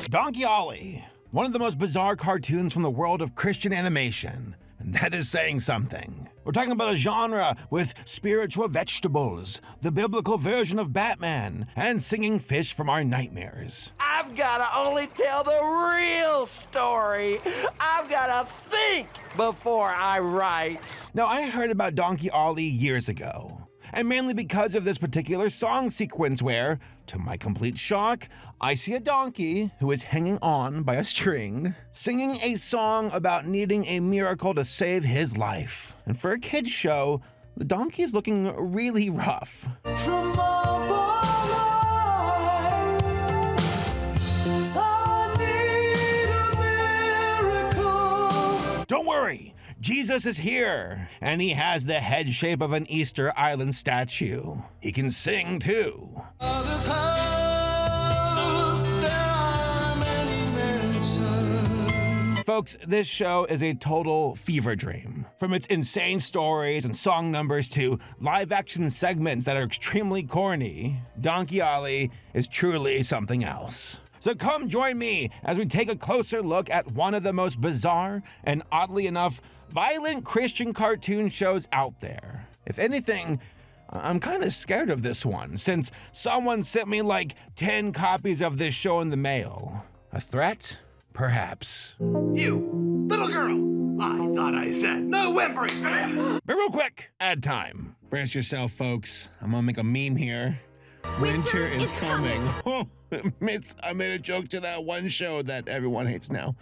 Donkey Oli, one of the most bizarre cartoons from the world of Christian animation. And that is saying something. We're talking about a genre with spiritual vegetables, the biblical version of Batman, and singing fish from our nightmares. I've gotta only tell the real story. I've gotta think before I write. Now, I heard about Donkey Oli years ago, and mainly because of this particular song sequence where, to my complete shock, I see a donkey who is hanging on by a string, singing a song about needing a miracle to save his life. And for a kid's show, the donkey is looking really rough. Don't worry, Jesus is here, and he has the head shape of an Easter Island statue. He can sing too. Folks, this show is a total fever dream. From its insane stories and song numbers to live-action segments that are extremely corny, Donkey Oli is truly something else. So come join me as we take a closer look at one of the most bizarre and, oddly enough, violent Christian cartoon shows out there. If anything, I'm kind of scared of this one, since someone sent me like 10 copies of this show in the mail. A threat? Perhaps. You, little girl! I thought I said no whimpering! But real quick, ad time. Brace yourself, folks. I'm gonna make a meme here. Winter is coming. Oh, I made a joke to that one show that everyone hates now.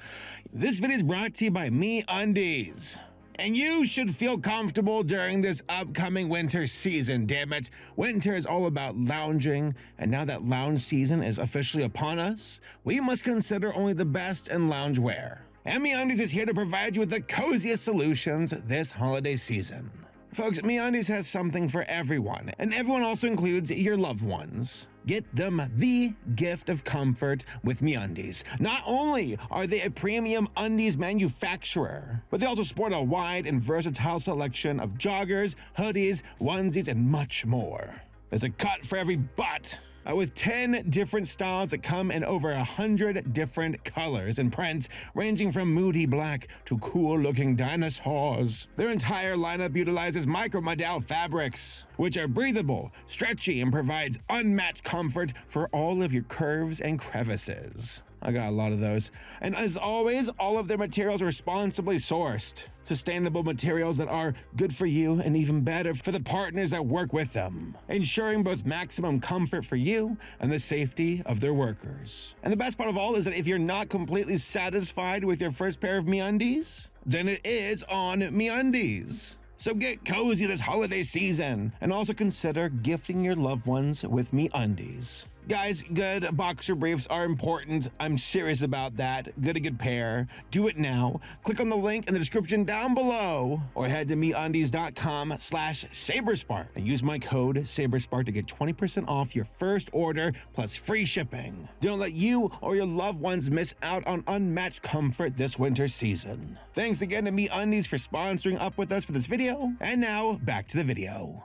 This video is brought to you by MeUndies. And you should feel comfortable during this upcoming winter season, damn it. Winter is all about lounging, and now that lounge season is officially upon us, we must consider only the best in loungewear. And MeUndies is here to provide you with the coziest solutions this holiday season. Folks, MeUndies has something for everyone, and everyone also includes your loved ones. Get them the gift of comfort with MeUndies. Not only are they a premium undies manufacturer, but they also sport a wide and versatile selection of joggers, hoodies, onesies, and much more. There's a cut for every butt. With 10 different styles that come in over 100 different colors and prints, ranging from moody black to cool-looking dinosaurs. Their entire lineup utilizes micromodal fabrics, which are breathable, stretchy, and provides unmatched comfort for all of your curves and crevices. I got a lot of those. And as always, all of their materials are responsibly sourced. Sustainable materials that are good for you and even better for the partners that work with them, ensuring both maximum comfort for you and the safety of their workers. And the best part of all is that if you're not completely satisfied with your first pair of MeUndies, then it is on MeUndies. So get cozy this holiday season and also consider gifting your loved ones with MeUndies. Guys, good boxer briefs are important. I'm serious about that. Get a good pair. Do it now. Click on the link in the description down below or head to MeUndies.com/Saberspark and use my code Saberspark to get 20% off your first order plus free shipping. Don't let you or your loved ones miss out on unmatched comfort this winter season. Thanks again to MeUndies for sponsoring up with us for this video. And now, back to the video.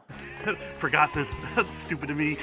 Forgot this. That's stupid of me.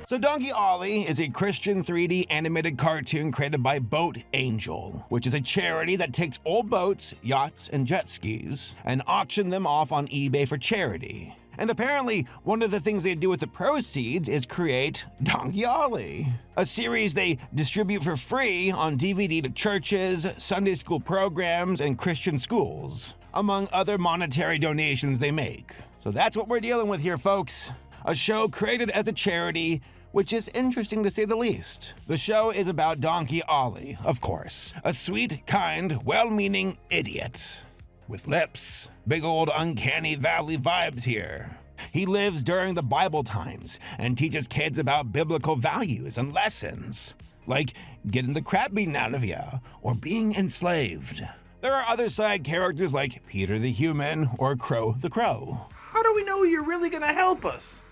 So Donkey Oli is a Christian 3D animated cartoon created by Boat Angel, which is a charity that takes old boats, yachts, and jet skis and auction them off on eBay for charity. And apparently, one of the things they do with the proceeds is create Donkey Oli, a series they distribute for free on DVD to churches, Sunday school programs, and Christian schools, among other monetary donations they make. So that's what we're dealing with here, folks. A show created as a charity, which is interesting to say the least. The show is about Donkey Oli, of course, a sweet, kind, well-meaning idiot. With lips, big old uncanny valley vibes here. He lives during the Bible times and teaches kids about biblical values and lessons, like getting the crap beaten out of you or being enslaved. There are other side characters like Peter the Human or Crow the Crow. How do we know you're really gonna help us?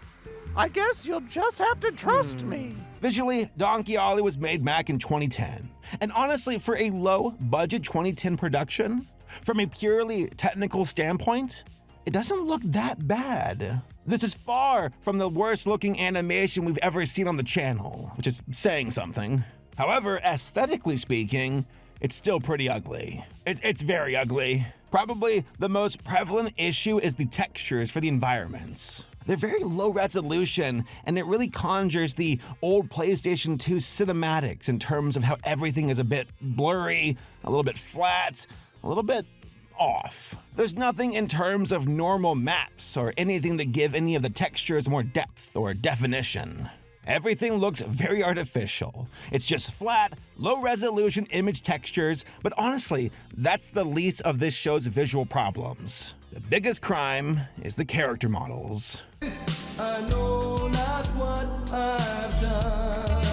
I guess you'll just have to trust me. Visually, Donkey Oli was made back in 2010. And honestly, for a low-budget 2010 production, from a purely technical standpoint, it doesn't look that bad. This is far from the worst-looking animation we've ever seen on the channel, which is saying something. However, aesthetically speaking, it's still pretty ugly. It's very ugly. Probably the most prevalent issue is the textures for the environments. They're very low resolution, and it really conjures the old PlayStation 2 cinematics in terms of how everything is a bit blurry, a little bit flat, a little bit off. There's nothing in terms of normal maps or anything to give any of the textures more depth or definition. Everything looks very artificial. It's just flat, low-resolution image textures, but honestly, that's the least of this show's visual problems. The biggest crime is the character models. I know not what I've done.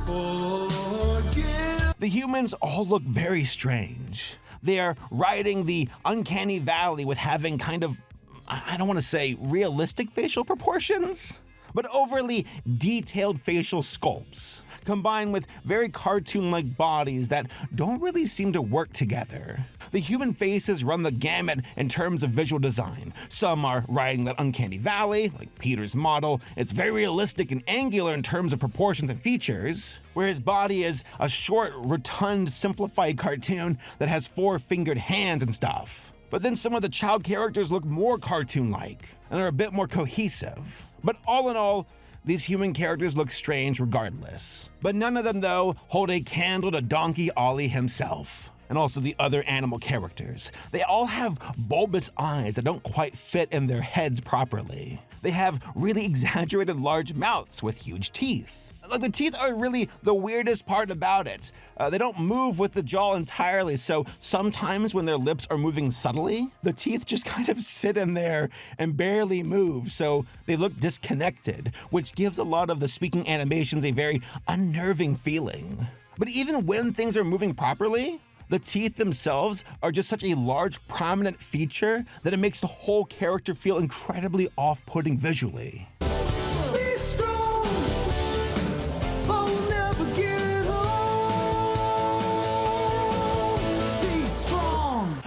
Forgive. The humans all look very strange. They are riding the uncanny valley with having kind of, I don't want to say realistic facial proportions, but overly detailed facial sculpts, combined with very cartoon-like bodies that don't really seem to work together. The human faces run the gamut in terms of visual design. Some are riding that uncanny valley, like Peter's model. It's very realistic and angular in terms of proportions and features, where his body is a short, rotund, simplified cartoon that has four-fingered hands and stuff. But then some of the child characters look more cartoon-like and are a bit more cohesive. But all in all, these human characters look strange regardless. But none of them, though, hold a candle to Donkey Oli himself, and also the other animal characters. They all have bulbous eyes that don't quite fit in their heads properly. They have really exaggerated large mouths with huge teeth. Like, the teeth are really the weirdest part about it. They don't move with the jaw entirely, so sometimes when their lips are moving subtly, the teeth just kind of sit in there and barely move, so they look disconnected, which gives a lot of the speaking animations a very unnerving feeling. But even when things are moving properly, the teeth themselves are just such a large, prominent feature that it makes the whole character feel incredibly off-putting visually.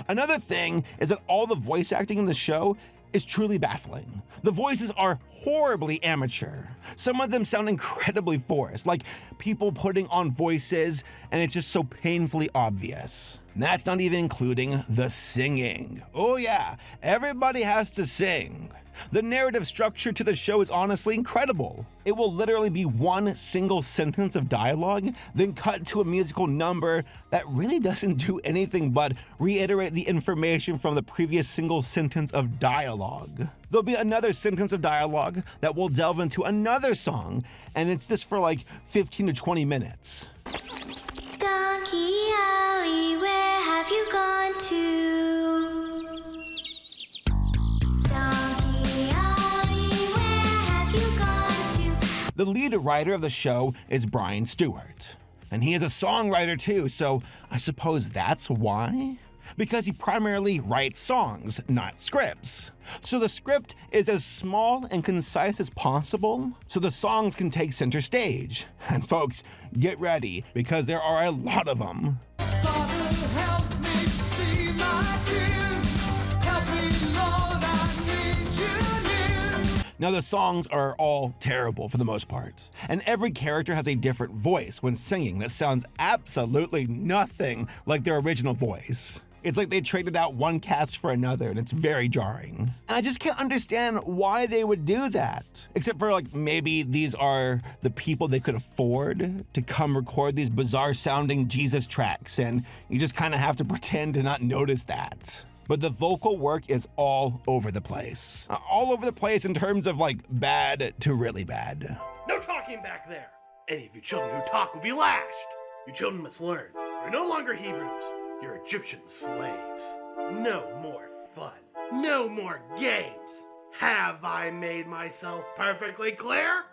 Another thing is that all the voice acting in the show is truly baffling. The voices are horribly amateur. Some of them sound incredibly forced, like people putting on voices, and it's just so painfully obvious. And that's not even including the singing. Oh yeah, everybody has to sing. The narrative structure to the show is honestly incredible. It will literally be one single sentence of dialogue, then cut to a musical number that really doesn't do anything but reiterate the information from the previous single sentence of dialogue. There'll be another sentence of dialogue that will delve into another song, and it's this for like 15 to 20 minutes. Donkey Oli, where have you gone to? The lead writer of the show is Brian Stewart, and he is a songwriter too, so I suppose that's why? Because he primarily writes songs, not scripts. So the script is as small and concise as possible, so the songs can take center stage. And folks, get ready, because there are a lot of them. Father, help me see my tears. Help me, Lord, I need you near. Now, the songs are all terrible for the most part, and every character has a different voice when singing that sounds absolutely nothing like their original voice. It's like they traded out one cast for another, and it's very jarring. And I just can't understand why they would do that. Except for, like, maybe these are the people they could afford to come record these bizarre sounding Jesus tracks, and you just kind of have to pretend to not notice that. But the vocal work is all over the place. All over the place in terms of, like, bad to really bad. No talking back there. Any of you children who talk will be lashed. You children must learn. You're no longer Hebrews. You're Egyptian slaves. No more fun. No more games. Have I made myself perfectly clear?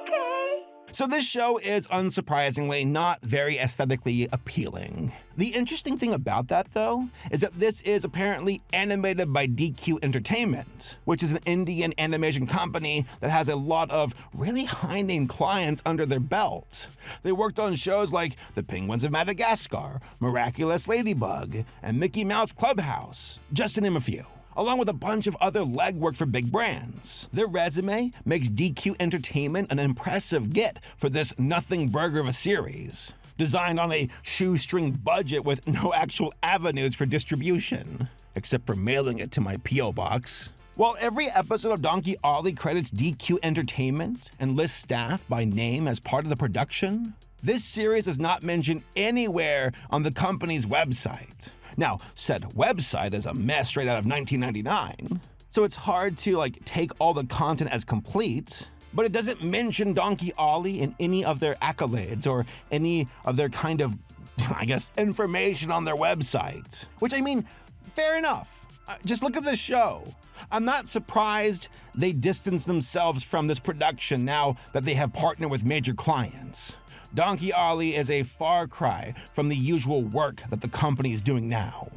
Okay. So this show is unsurprisingly not very aesthetically appealing. The interesting thing about that, though, is that this is apparently animated by DQ Entertainment, which is an Indian animation company that has a lot of really high-name clients under their belt. They worked on shows like The Penguins of Madagascar, Miraculous Ladybug, and Mickey Mouse Clubhouse, just to name a few. along with a bunch of other legwork for big brands. Their resume makes DQ Entertainment an impressive get for this nothing burger of a series, designed on a shoestring budget with no actual avenues for distribution, except for mailing it to my P.O. box. While every episode of Donkey Oli credits DQ Entertainment and lists staff by name as part of the production, this series is not mentioned anywhere on the company's website. Now, said website is a mess straight out of 1999, so it's hard to take all the content as complete, but it doesn't mention Donkey Oli in any of their accolades or any of their kind of, information on their website. Which, fair enough. Just look at this show. I'm not surprised they distance themselves from this production now that they have partnered with major clients. Donkey Oli is a far cry from the usual work that the company is doing now.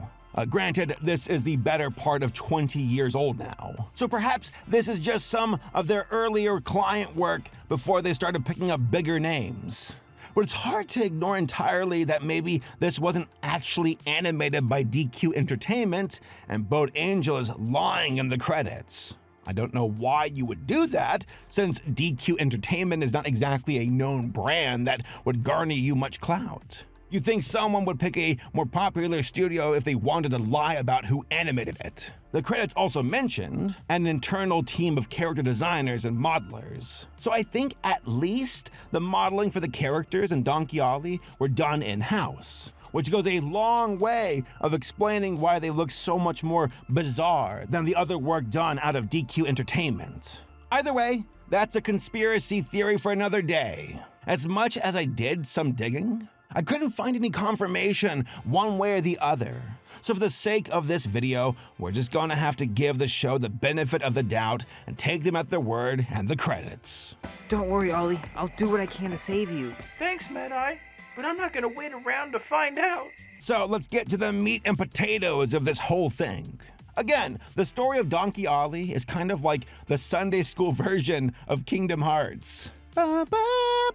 Granted, this is the better part of 20 years old now, so perhaps this is just some of their earlier client work before they started picking up bigger names. But it's hard to ignore entirely that maybe this wasn't actually animated by DQ Entertainment and Boat Angel is lying in the credits. I don't know why you would do that, since DQ Entertainment is not exactly a known brand that would garner you much clout. You'd think someone would pick a more popular studio if they wanted to lie about who animated it. The credits also mentioned an internal team of character designers and modelers. So I think at least the modeling for the characters in Donkey Oli were done in-house, which goes a long way of explaining why they look so much more bizarre than the other work done out of DQ Entertainment. Either way, that's a conspiracy theory for another day. As much as I did some digging, I couldn't find any confirmation one way or the other. So for the sake of this video, we're just gonna have to give the show the benefit of the doubt and take them at their word and the credits. Don't worry, Ollie. I'll do what I can to save you. Thanks, Mad-Eye, but I'm not gonna wait around to find out. So let's get to the meat and potatoes of this whole thing. Again, the story of Donkey Oli is kind of like the Sunday school version of Kingdom Hearts. Ba, ba,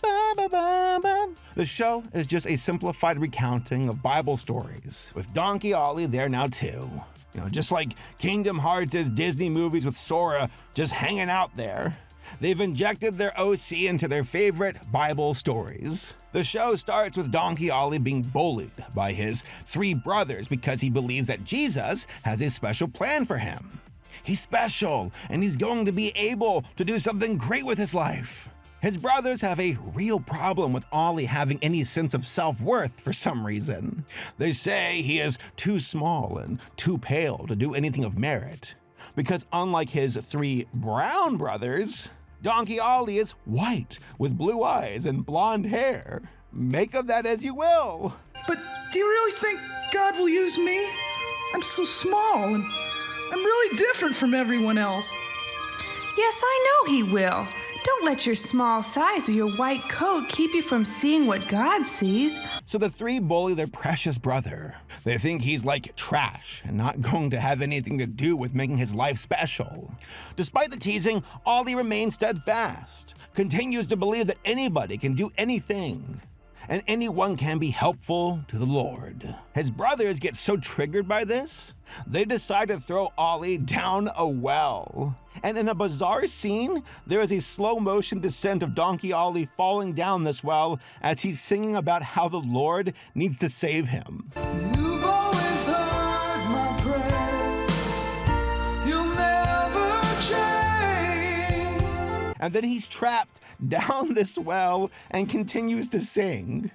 ba, ba, ba, ba. The show is just a simplified recounting of Bible stories, with Donkey Oli there now too. Just like Kingdom Hearts' Disney movies with Sora just hanging out there. They've injected their OC into their favorite Bible stories. The show starts with Donkey Oli being bullied by his 3 brothers because he believes that Jesus has a special plan for him. He's special, and he's going to be able to do something great with his life. His brothers have a real problem with Ollie having any sense of self-worth for some reason. They say he is too small and too pale to do anything of merit. Because unlike his 3 brown brothers, Donkey Oli is white with blue eyes and blonde hair. Make of that as you will. But do you really think God will use me? I'm so small and I'm really different from everyone else. Yes, I know he will. Don't let your small size or your white coat keep you from seeing what God sees. So the 3 bully their precious brother. They think he's like trash and not going to have anything to do with making his life special. Despite the teasing, Ollie remains steadfast, continues to believe that anybody can do anything, and anyone can be helpful to the Lord. His brothers get so triggered by this, they decide to throw Ollie down a well. And in a bizarre scene, there is a slow motion descent of Donkey Oli falling down this well as he's singing about how the Lord needs to save him. You've always heard my prayer. You'll never change. And then he's trapped down this well and continues to sing.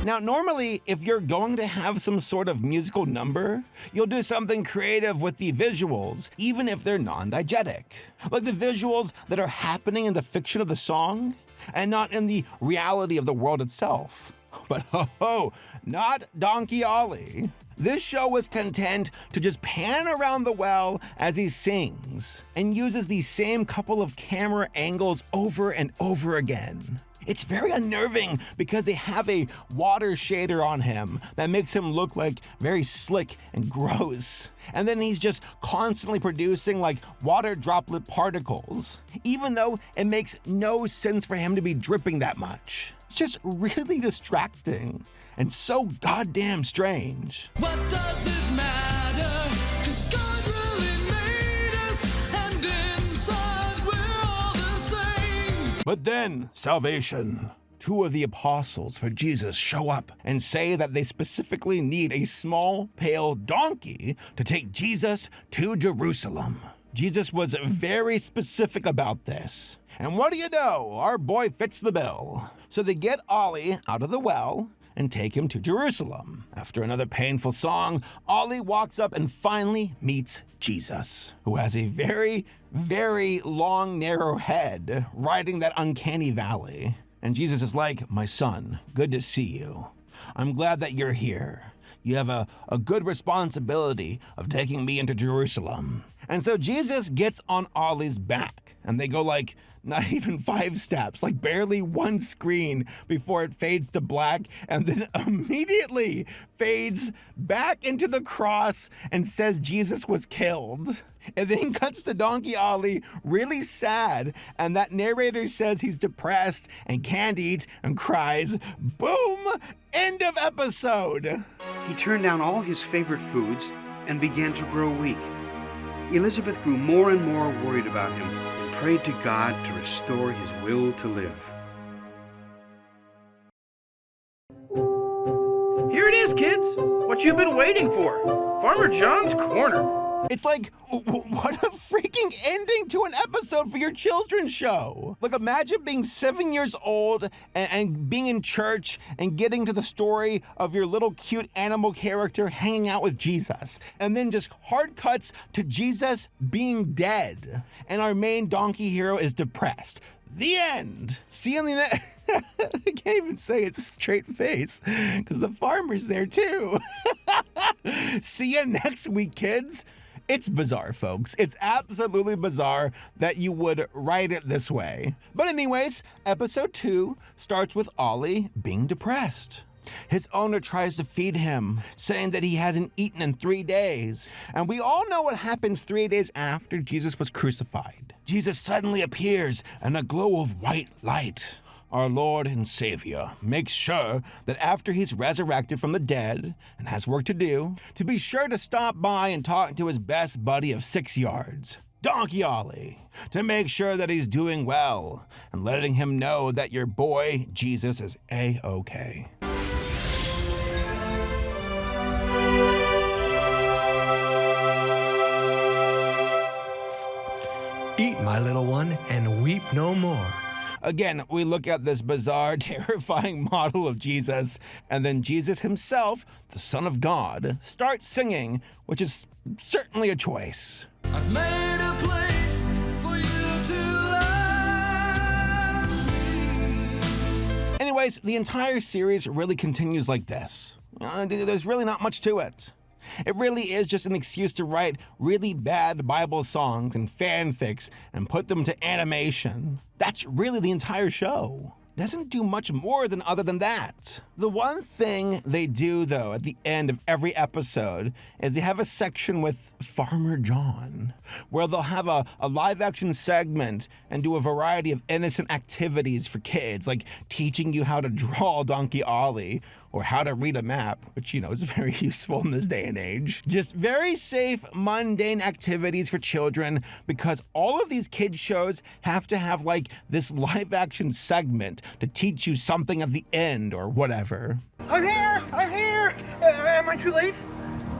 Now, normally, if you're going to have some sort of musical number, you'll do something creative with the visuals, even if they're non-diegetic. Like the visuals that are happening in the fiction of the song, and not in the reality of the world itself. But ho-ho, not Donkey Oli. This show was content to just pan around the well as he sings, and uses the same couple of camera angles over and over again. It's very unnerving because they have a water shader on him that makes him look like very slick and gross. And then he's just constantly producing like water droplet particles, even though it makes no sense for him to be dripping that much. It's just really distracting and so goddamn strange. What does it matter? 'Cause God really made us, and inside we're all the same. But then, salvation. Two of the apostles for Jesus show up and say that they specifically need a small, pale donkey to take Jesus to Jerusalem. Jesus was very specific about this. And what do you know? Our boy fits the bill. So they get Ollie out of the well and take him to Jerusalem. After another painful song, Ollie walks up and finally meets Jesus, who has a very, very long, narrow head riding that uncanny valley. And Jesus is like, my son, good to see you. I'm glad that you're here. You have a good responsibility of taking me into Jerusalem. And so Jesus gets on Ollie's back, and they go like not even 5 steps, like barely one screen before it fades to black, and then immediately fades back into the cross and says Jesus was killed. And then cuts to Donkey Oli really sad, and that narrator says he's depressed and can't eat and cries. Boom! End of episode. He turned down all his favorite foods and began to grow weak. Elizabeth grew more and more worried about him and prayed to God to restore his will to live. Here it is, kids. What you've been waiting for. Farmer John's Corner. It's like, what a freaking ending to an episode for your children's show. Like, imagine being 7 years old and being in church and getting to the story of your little cute animal character hanging out with Jesus. And then just hard cuts to Jesus being dead. And our main donkey hero is depressed. The end. See you in the next... I can't even say it's a straight face because the farmer's there too. See you next week, kids. It's bizarre, folks. It's absolutely bizarre that you would write it this way. But anyways, episode 2 starts with Ollie being depressed. His owner tries to feed him, saying that he hasn't eaten in 3 days. And we all know what happens 3 days after Jesus was crucified. Jesus suddenly appears in a glow of white light. Our Lord and Savior makes sure that after he's resurrected from the dead and has work to do, to be sure to stop by and talk to his best buddy of 6 yards, Donkey Oli, to make sure that he's doing well and letting him know that your boy Jesus is A-okay. Eat, my little one, and weep no more. Again, we look at this bizarre, terrifying model of Jesus, and then Jesus himself, the Son of God, starts singing, which is certainly a choice. I've made a place for you to love me. Anyways, the entire series really continues like this. There's really not much to it. It really is just an excuse to write really bad Bible songs and fanfics and put them to animation. That's really the entire show. Doesn't do much more than other than that. The one thing they do, though, at the end of every episode is they have a section with Farmer John, where they'll have a live-action segment and do a variety of innocent activities for kids, like teaching you how to draw Donkey Oli or how to read a map, which, you know, is very useful in this day and age. Just very safe, mundane activities for children, because all of these kids shows have to have, like, this live-action segment to teach you something at the end or whatever. I'm here! I'm here! Am I too late?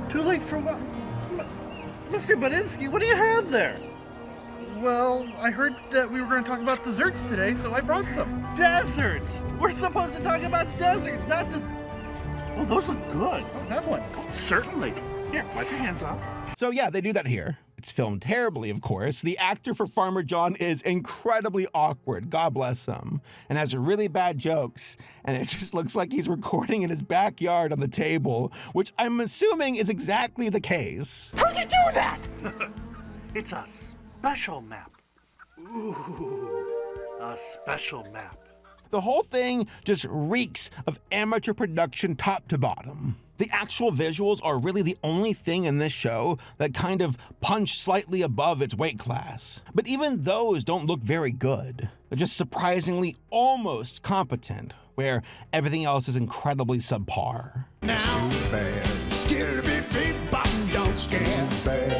Too late for what? Mr. Badinsky, what do you have there? Well, I heard that we were going to talk about desserts today, so I brought some. Deserts! We're supposed to talk about deserts, not this. Well, those look good. I'll have one. Certainly. Here, wipe your hands off. So yeah, they do that here. It's filmed terribly, of course. The actor for Farmer John is incredibly awkward, God bless him, and has really bad jokes. And it just looks like he's recording in his backyard on the table, which I'm assuming is exactly the case. How'd you do that? It's a special map. Ooh, a special map. The whole thing just reeks of amateur production top to bottom. The actual visuals are really the only thing in this show that kind of punch slightly above its weight class. But even those don't look very good. They're just surprisingly almost competent, where everything else is incredibly subpar. Now, skill beep beep bop, don't scare.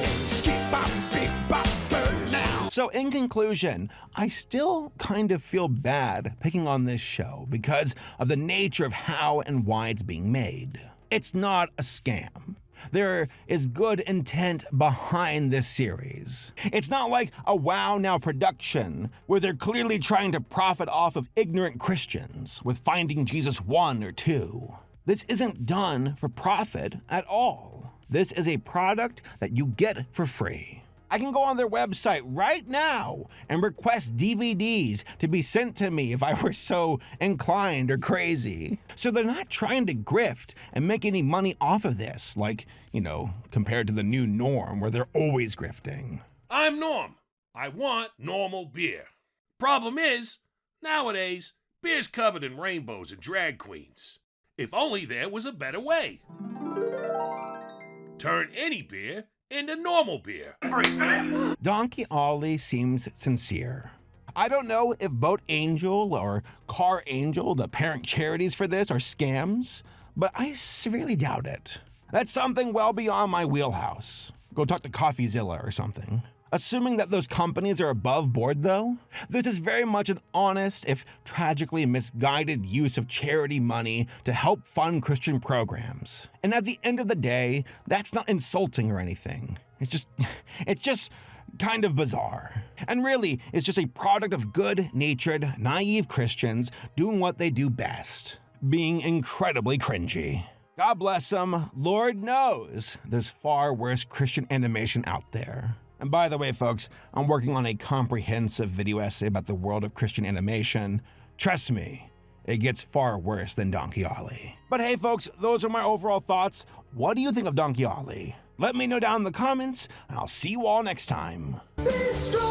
Skip bop beep bop bird now. So in conclusion, I still kind of feel bad picking on this show because of the nature of how and why it's being made. It's not a scam. There is good intent behind this series. It's not like a Wow Now production where they're clearly trying to profit off of ignorant Christians with Finding Jesus 1 or 2. This isn't done for profit at all. This is a product that you get for free. I can go on their website right now and request DVDs to be sent to me if I were so inclined or crazy. So they're not trying to grift and make any money off of this, like, compared to the new Norm where they're always grifting. I'm Norm. I want normal beer. Problem is, nowadays, beer's covered in rainbows and drag queens. If only there was a better way. Turn any beer into normal beer. Donkey Oli seems sincere. I don't know if Boat Angel or Car Angel, the parent charities for this, are scams, but I severely doubt it. That's something well beyond my wheelhouse. Go talk to CoffeeZilla or something. Assuming that those companies are above board, though, this is very much an honest, if tragically misguided use of charity money to help fund Christian programs. And at the end of the day, that's not insulting or anything. It's just kind of bizarre. And really, it's just a product of good-natured, naive Christians doing what they do best, being incredibly cringy. God bless them. Lord knows there's far worse Christian animation out there. And by the way, folks, I'm working on a comprehensive video essay about the world of Christian animation. Trust me, it gets far worse than Donkey Oli. But hey, folks, those are my overall thoughts. What do you think of Donkey Oli? Let me know down in the comments, and I'll see you all next time. Be strong.